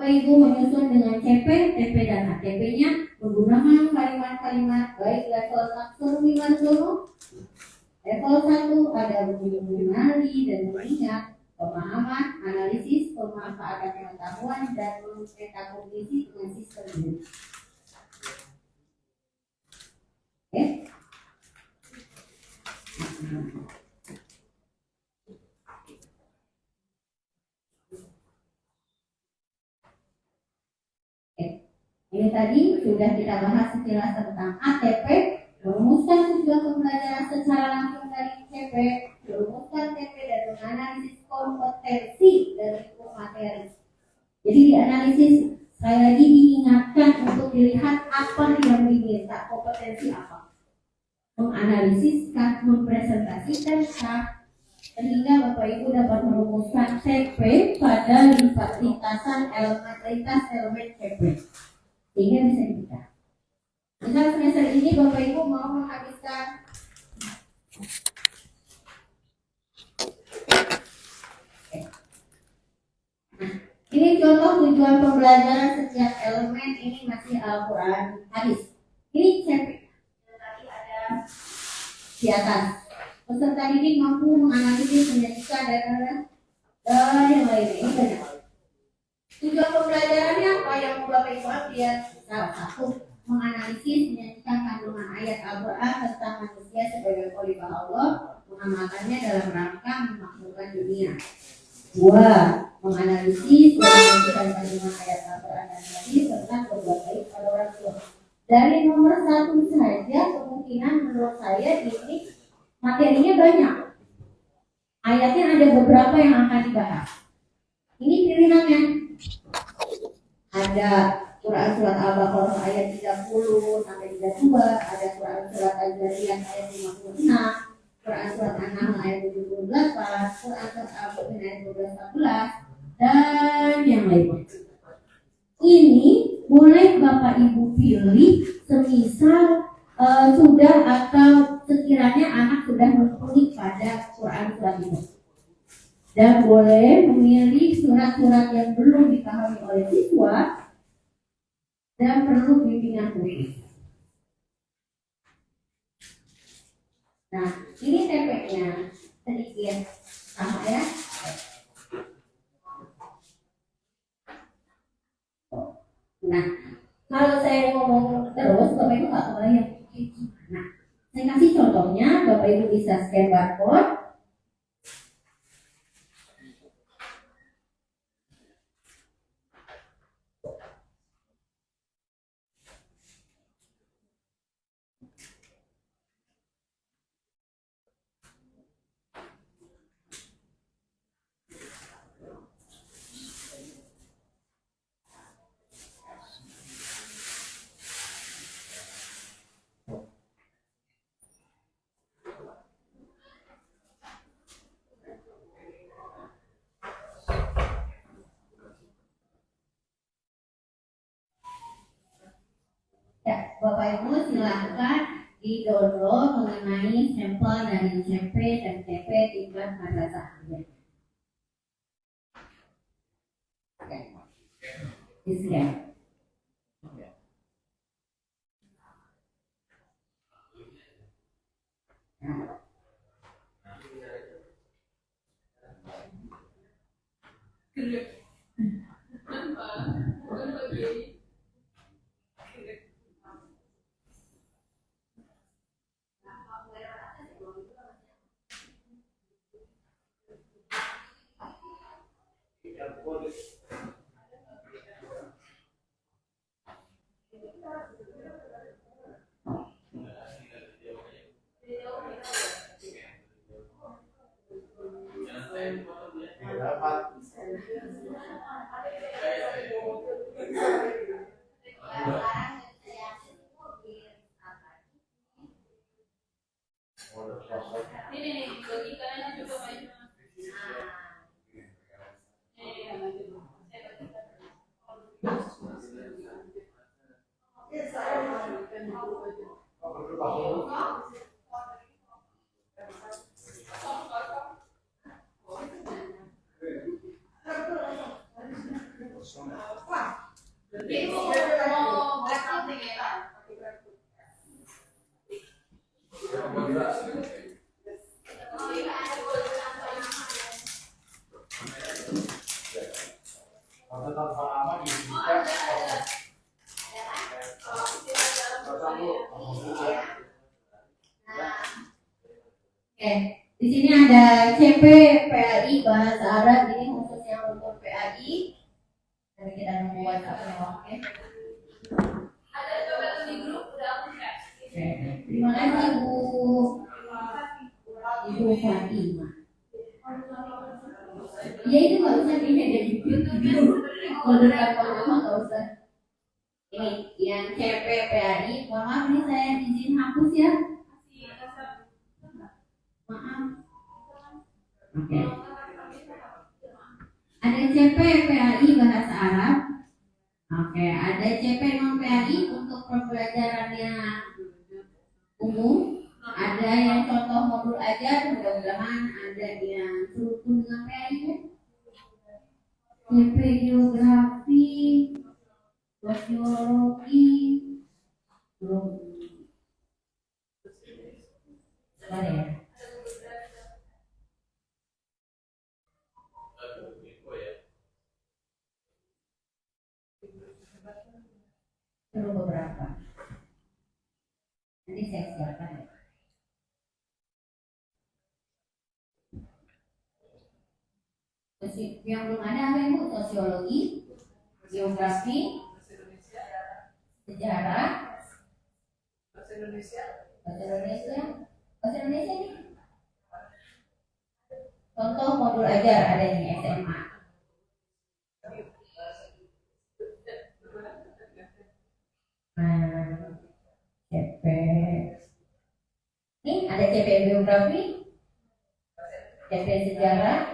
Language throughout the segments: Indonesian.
Bapak Ibu menyusun dengan CP, TP dan HTP-nya menggunakan kalimat-kalimat baik level taksur Wimansono. Level 1 ada mengenali dan mengingat, pemahaman, analisis, pemanfaatan pengetahuan dan metakognisi dengan sistem ini. Oke. Ini tadi sudah kita bahas sekilas tentang ATP, merumuskan tujuan pembelajaran secara langsung dari CP, merumuskan TP dan menganalisis kompetensi dari materi. Jadi dianalisis, sekali lagi diingatkan untuk dilihat apa yang diminta, kompetensi apa. Menganalisis, mempresentasikan, sehingga Bapak Ibu dapat merumuskan CP pada lintasan elemen CP. Sehingga bisa dibuka. Misal semester ini Bapak Ibu mau menghabiskan ini contoh tujuan pembelajaran setiap elemen ini masih Al-Quran hadis. Ini CP yang tadi ada di atas. Peserta didik mampu menganalisis, menyajikan dan yang lainnya. Ini banyak. Tujuan pembelajarannya apa yang Bapak Ibu lihat? Salah satu, menganalisis, menyajikan kandungan ayat Al-Quran tentang manusia sebagai khalifah Allah, mengamalkannya dalam rangka memakmurkan dunia. 2. Menganalisis dan menyajikan kandungan ayat Al-Quran dan hadis tentang berbuat baik pada orang tua. Dari nomor 1 saja kemungkinan menurut saya ini materinya banyak. Ayatnya ada beberapa yang akan dibahas. Ini pilihannya. Ada Quran surat Al-Baqarah ayat 30 sampai 32, ada Quran surat Al-Zariyat ayat 56, Quran surat An-Nahl ayat 78, Quran surat Al-Mu'min ayat 12-14 dan yang lainnya. Ini boleh Bapak Ibu pilih semisal sudah atau sekiranya anak sudah mumpuni pada Quran surat itu. Dan boleh memilih surat-surat yang belum dipahami oleh siswa dan perlu bimbingan khusus. Nah, ini TP-nya sedikit sama ya. Nah, kalau saya ngomong terus, Bapak Ibu nggak kebayang gimana. Saya kasih contohnya, Bapak Ibu bisa scan barcode. Ya, Bapak Ibu silakan di-download mengenai sampel dari CP dan TP tingkat madrasah. Di-scan. Oke, di sini ada CP PAI bahasa Arab, ini khusus yang untuk PAI. Nanti kita nunggu WhatsApp-nya, oke? Ada coba di grup udah aku share. Oke, terima kasih Ibu Fatimah. Ya itu nggak usah ini jadi YouTube. Kalau dekat nama nggak usah. Ini yang CP PAI, mohon maaf nih saya izin hapus ya. Maaf. Oke. Ada CP PAI bahasa Arab. Oke, ada CP non PAI untuk pembelajarannya umum. Ada yang contoh modul aja, mudah-mudahan ada yang seruput dengan PAI ya. CP geografi, sosiologi, belum. Ada ya? Perlu beberapa. Nanti saya siapkan ya. Yang belum ada apa Ibu? Sosiologi, geografi, sejarah, bahasa Indonesia ini. Contoh modul ajar ada di SMA. CP. Ini ada CP geografi, CP sejarah,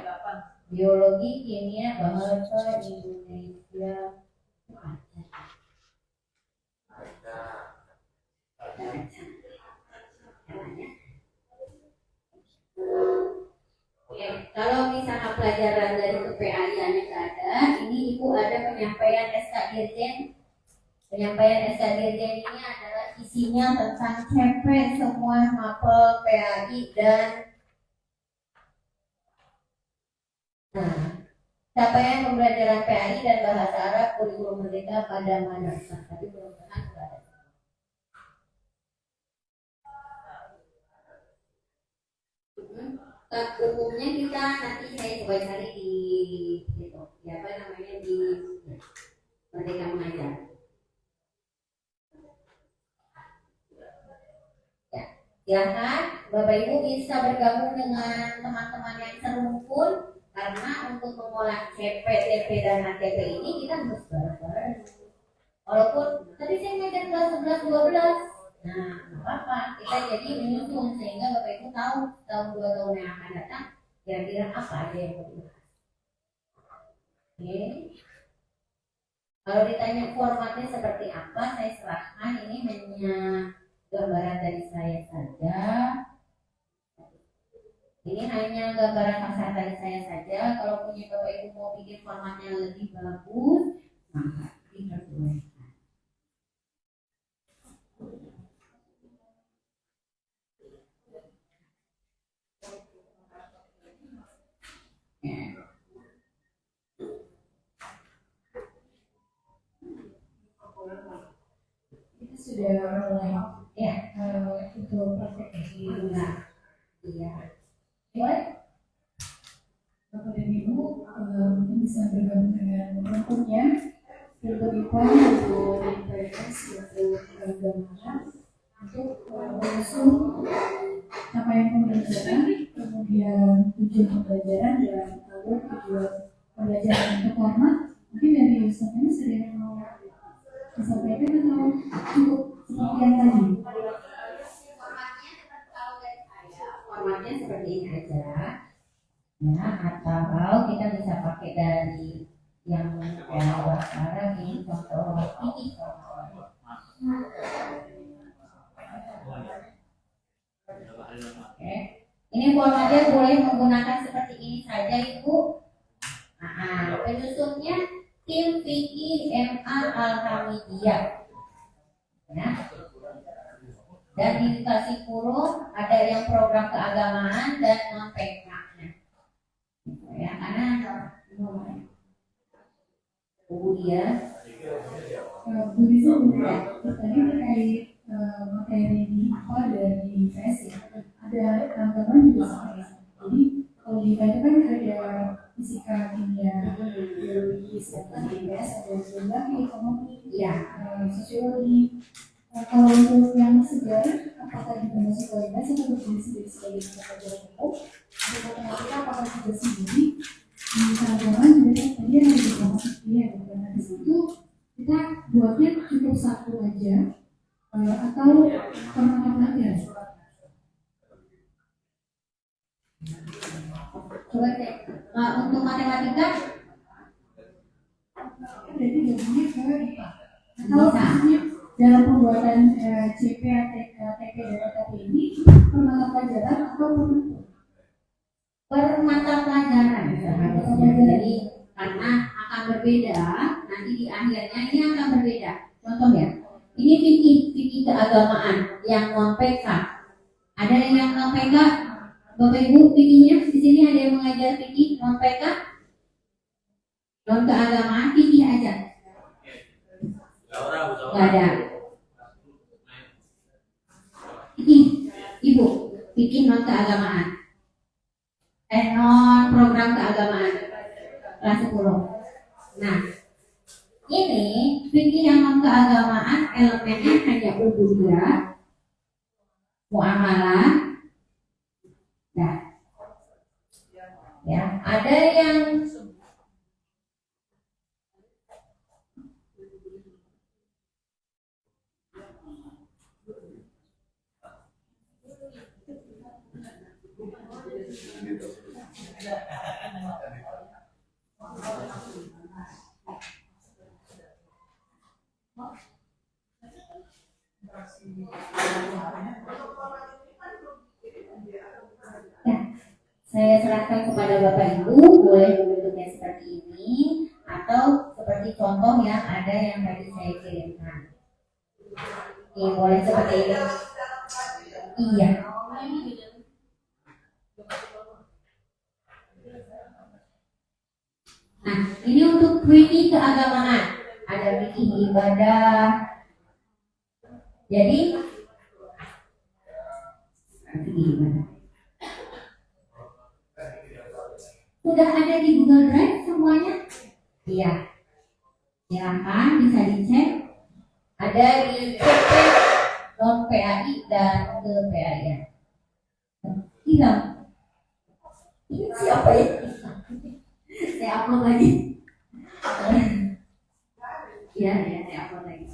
biologi, kimia, bahasa Indonesia. Oke, kalau misalnya pelajaran dari PPAI-nya nggak ada, ini Ibu ada penyampaian SK Dirjen. Penyampaian SK Dirjen ini adalah isinya tentang CP semua mapel PAI dan capaian pembelajaran PAI dan bahasa Arab kurikulum merdeka pada madrasah. Tapi mudah-mudahan sudah ada. Umumnya kita nanti saya coba cari di gitu, ya apa namanya di Merdeka Mengajar. Ya, silakan Bapak Ibu bisa bergabung dengan teman-teman yang serumpun karena untuk mengolah CP, TP dan HTP ini kita harus bareng-bareng. Walaupun tadi saya ngajar kelas 11, 12. Nah, apa kita jadi menyusun sehingga Bapak Ibu tahu tahun 2 tahun yang akan datang kira-kira apa aja yang perlu dibahas. Oke. Kalau ditanya formatnya seperti apa, saya serahkan ini hanya gambaran dari saya saja. Ini hanya gambaran kasar dari saya saja. Kalau punya Bapak Ibu mau bikin formatnya lebih bagus, maka diperbolehkan. Sudah mulai ya itu praktek di rumah. Iya. Baik. Bapak dan Ibu mungkin bisa bergabung dengan kelompoknya untuk IPA, untuk IPS, untuk keagamaan, untuk mengusung capaian pembelajaran, kemudian tujuan pembelajaran dan alur tujuan pembelajaran yang terformat. Mungkin dari Ustaz ini sudah mau disampaikan atau cukup seperti yang tadi? Formatnya seperti ini aja ya, atau kita bisa pakai dari yang bahasa Arab ini contoh ini Oke. Ini formatnya boleh menggunakan seperti ini saja Ibu. Penyusunnya tim Vicky MA Alhamidiyah. Ya. Dan dikasih kurung ada yang program keagamaan dan non PK. Ya, karena kemudian Budi sebenarnya tadi terkait materi di apa dari IPS ya, ada teman-teman juga sama ya. Jadi kalau di IPS kan ada fisika, kimia, biologi, sedangkan di IPS ada geografi, ekonomi, ya, sosiologi. Kalau untuk yang sejarah, apakah juga masuk ke IPS atau berdiri sendiri sebagai mata pelajaran umum? Atau matematika apakah juga sendiri? Di keagamaan juga tadi ada beberapa seperti ya, dan di situ kita buatnya cukup satu aja atau perangkat aja. coba cek. Untuk matematika Berarti gabungnya ke IPA atau maksudnya dalam pembuatan CP, TP dan TP ini per mata pelajaran atau per mata pelajaran. Jadi karena akan berbeda nanti di akhirnya ini akan berbeda. Contoh ya, ini fikih keagamaan yang non PK. Ada yang non PK, Bapak Ibu fikihnya di sini ada yang mengajar fikih non PK, non keagamaan, fikih aja. Gak ada. Fikih, Ibu, fikih non keagamaan. Non program keagamaan kelas 10. Nah, ini fikih yang non keagamaan elemennya hanya ubudiyah, muamalah, ya. Ada yang saya serahkan kepada Bapak Ibu, boleh bentuknya seperti ini atau seperti contoh yang ada yang tadi saya kirimkan. Ini boleh seperti ini. Iya. Nah, ini untuk fikih keagamaan. Ada fikih ibadah. Jadi fikih ibadah. Sudah ada di Google Drive semuanya? Iya. Silakan bisa dicek. Ada di CP non PAI dan ke PAI. Hilang. Ini siapa ya? Saya upload lagi. Ya, saya upload lagi.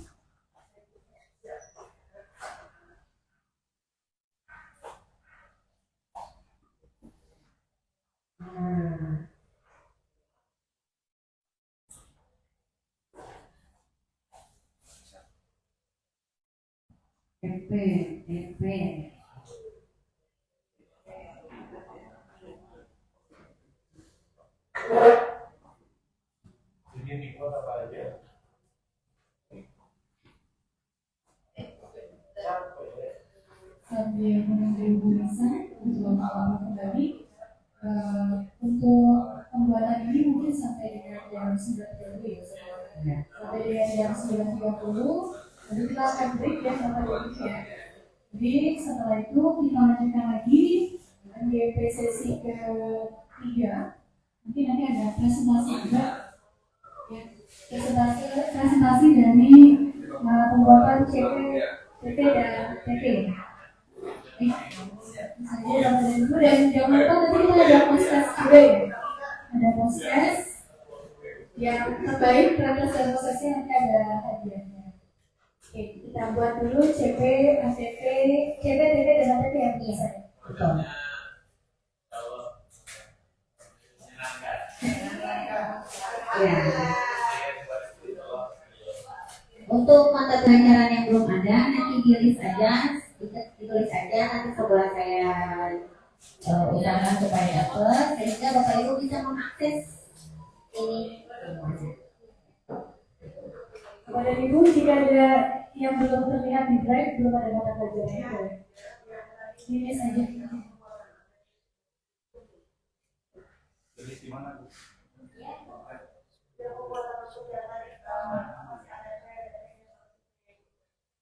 MP. Ini ikut apa aja? Sambil menunggu Bu Nisa untuk kembali untuk pembuatan ini mungkin sampai dengan jam 9.30 ya. Sampai dengan jam 9.30 nanti kita akan break ya sampai dulu ya. Jadi setelah itu kita lanjutkan lagi MGP sesi ke-3. Mungkin nanti ada presentasi juga ya, presentasi dari pembuatan CP, TP dan TP. Dan jangan lupa nanti kita ada podcast juga ya. Ada podcast yang terbaik terhadap prosesnya nanti ada hadiahnya. Oke, kita buat dulu CP, ATP, CP, TP dan ATP yang bisa. Betul. Ya. Untuk mata pelajaran yang belum ada nanti ditulis aja nanti setelah saya usahakan supaya dapat sehingga Bapak Ibu bisa mengakses ini semuanya. Bapak dan Ibu, jika ada yang belum terlihat di drive, belum ada mata pelajarannya, boleh. Ini saja. Tulis di mana, Bu?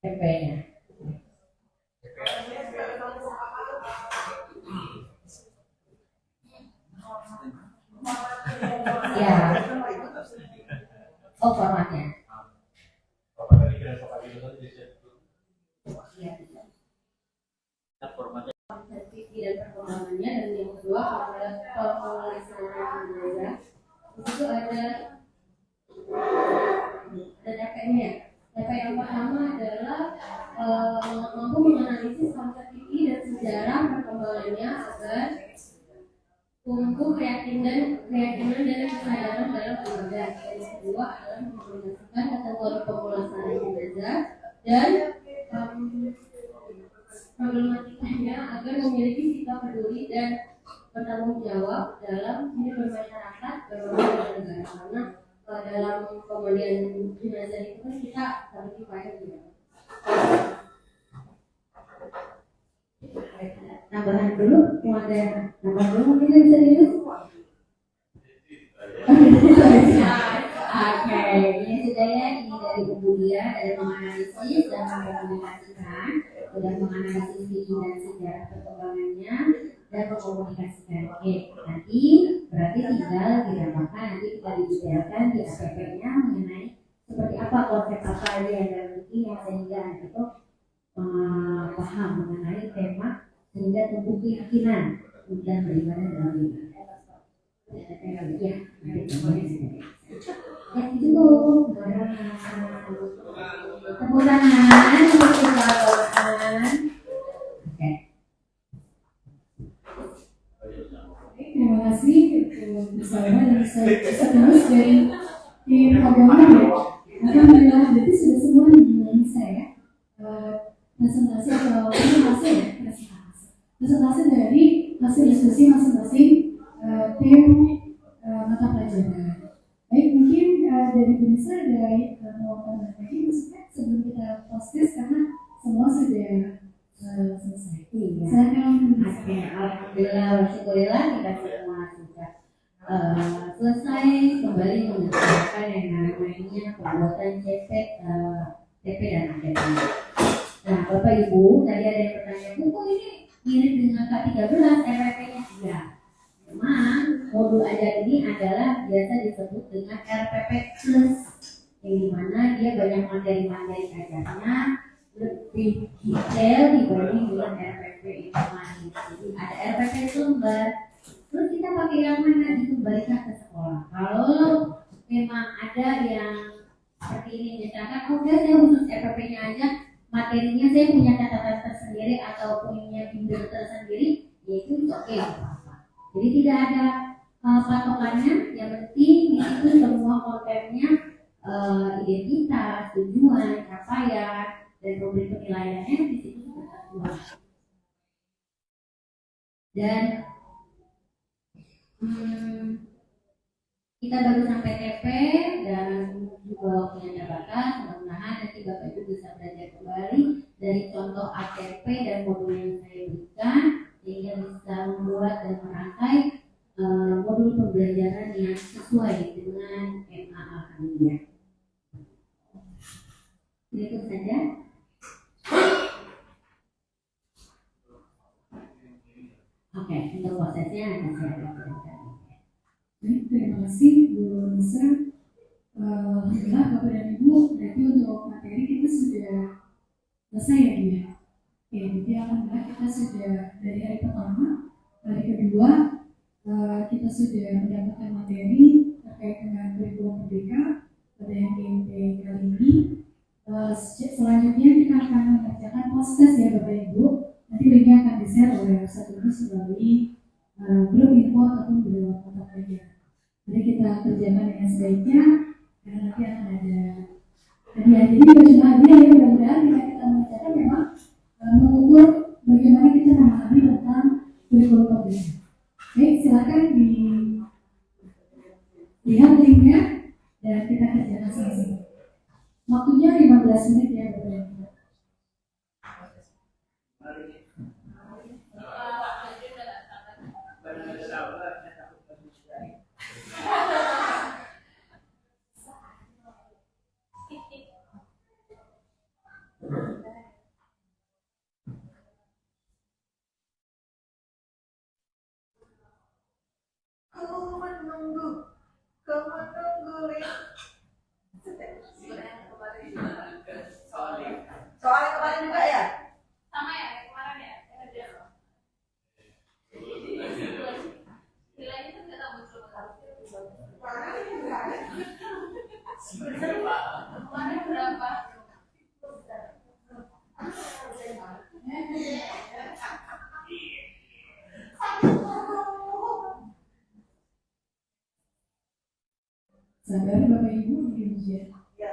PP-nya. Ya. Oh, formatnya. Bapak tadi kira Bapak dulu tadi di chat. Iya. Formatnya Konsepsi dan perkembangannya, dan yang kedua penulisan belajar. Di situ ada TP-nya. TP yang pertama adalah mampu menganalisis konsep fikih dan sejarah perkembangannya agar tumbuh keyakinan dan kesadaran dalam belajar. Yang kedua adalah mengomunikasikan ketentuan pemulasaran belajar dan problematikanya agar memiliki sikap peduli dan bertanggung jawab dalam hidup bermasyarakat, berbangsa dan negara. Karena dalam pemandian jenazah itu kan kita harus dibayar juga. Tambahan dulu, mau ada tambahan dulu mungkin bisa ditulis. Oke, ini sudah ya, ini dari Ibu Dia, dari menganalisis dan mengkomunikasikan, sudah menganalisis fikih dan sejarah perkembangannya dan mengkomunikasikan. Oke, nanti berarti tinggal ditambahkan, nanti kita didetailkan di APP-nya mengenai seperti apa konsep apa aja yang dalam fikih yang sehingga anak itu paham mengenai tema sehingga tumbuh keyakinan dan beribadah dalam ibadah. Ya, itu tepuk tangan untuk kelakuan. Oke. Terima kasih bersama dan bisa terus dari tim agama ya. Alhamdulillah, berarti sudah semua bisa ya. Presentasi atau presentasi dari hasil diskusi masing-masing tim mata pelajaran. Baik, mungkin dari Bunisa dari mau tambah lagi, maksudnya sebelum kita proses karena semua sudah selesai. Iya. Silakan. Oke, alhamdulillah, syukurillah kita semua sudah selesai kembali mengerjakan yang namanya pembuatan CP dan APP. Nah, Bapak Ibu, tadi ada yang bertanya, kok ini mirip dengan K13 RPP-nya? Iya. Memang modul ajar ini adalah biasa disebut dengan RPP Plus, yang dimana dia banyak materi-materi ajarnya lebih detail dibanding dengan RPP informasi. Jadi ada RPP sumber. Terus kita pakai yang mana? Dikembalikan ke sekolah. Kalau memang ada yang seperti ini, misalkan, udah saya khusus RPP-nya aja, materinya saya punya catatan tersendiri atau punya bimbel tersendiri, yaitu oke. Jadi tidak ada patokannya, yang penting itu semua kontennya identitas, tujuan, capaian, dan memberi penilaiannya di situ sudah tertuang. Dan kita baru sampai TP dan juga waktunya terbatas. Mudah-mudahan nanti Bapak Ibu bisa belajar kembali dari contoh ATP dan modul yang saya berikan, sehingga bisa membuat dan merangkai modul pembelajaran yang sesuai dengan MAA kalian. Itu saja. Oke, untuk prosesnya nanti saya akan Baik, terima kasih Bu Nisa. Alhamdulillah Bapak dan Ibu, berarti untuk materi kita sudah selesai ya Bu ya. Oke, jadi alhamdulillah kita sudah dari hari pertama, hari kedua kita sudah mendapatkan materi terkait dengan kurikulum merdeka pada yang GMP kali ini. Selanjutnya kita akan mengerjakan post-test ya Bapak Ibu. Nanti linknya akan di-share oleh satu melalui grup info ataupun grup mata pelajaran. Jadi kita kerjakan dengan sebaiknya karena nanti akan ada hadiah. Jadi tidak cuma hadiah ya, mudah-mudahan kita mengerjakan memang mengukur bagaimana kita memahami tentang kurikulum merdeka. Baik, silakan dilihat linknya dan kita kerjakan sama-sama. Waktunya 15 menit ya Bapak Ibu. Kau menunggu, soalnya kemarin juga ya? Sama ya kayak kemarin ya, kerja loh. Nilainya tuh nggak tahu muncul kemarin berapa? Sabar Bapak Ibu, mungkin ujian. Ya,